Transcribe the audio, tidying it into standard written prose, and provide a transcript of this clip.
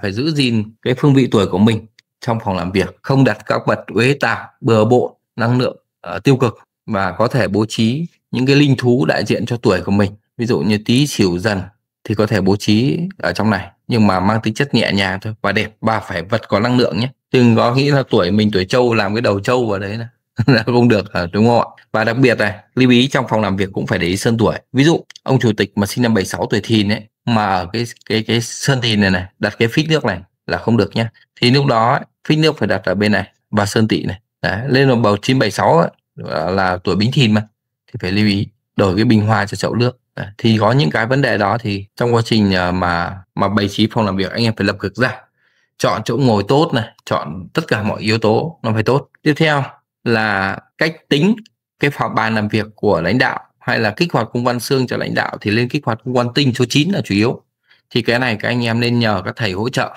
phải giữ gìn cái phương vị tuổi của mình trong phòng làm việc, không đặt các vật uế tạp, bừa bộn, năng lượng tiêu cực, và có thể bố trí những cái linh thú đại diện cho tuổi của mình. Ví dụ như Tý, Sửu, Dần thì có thể bố trí ở trong này, nhưng mà mang tính chất nhẹ nhàng thôi và đẹp, và phải vật có năng lượng nhé. Đừng có nghĩ là tuổi mình tuổi Trâu làm cái đầu trâu vào đấy là không được, đúng không ạ? Và đặc biệt này, lưu ý trong phòng làm việc cũng phải để ý sơn tuổi. Ví dụ ông chủ tịch mà sinh năm 76 tuổi Thìn ấy, mà ở cái sơn Thìn này đặt cái phích nước này là không được nhé. Thì lúc đó ấy, phích nước phải đặt ở bên này, và sơn Tỵ này. Đấy, lên là bầu 976 ấy, là tuổi Bính Thìn mà, thì phải lưu ý đổi cái bình hoa cho chậu nước. Đấy, thì có những cái vấn đề đó thì trong quá trình mà bày trí phòng làm việc, anh em phải lập cực ra, chọn chỗ ngồi tốt này, chọn tất cả mọi yếu tố nó phải tốt. Tiếp theo là cách tính cái phòng bàn làm việc của lãnh đạo, hay là kích hoạt cung văn xương cho lãnh đạo thì lên kích hoạt cung văn tinh số 9 là chủ yếu. Thì cái này các anh em nên nhờ các thầy hỗ trợ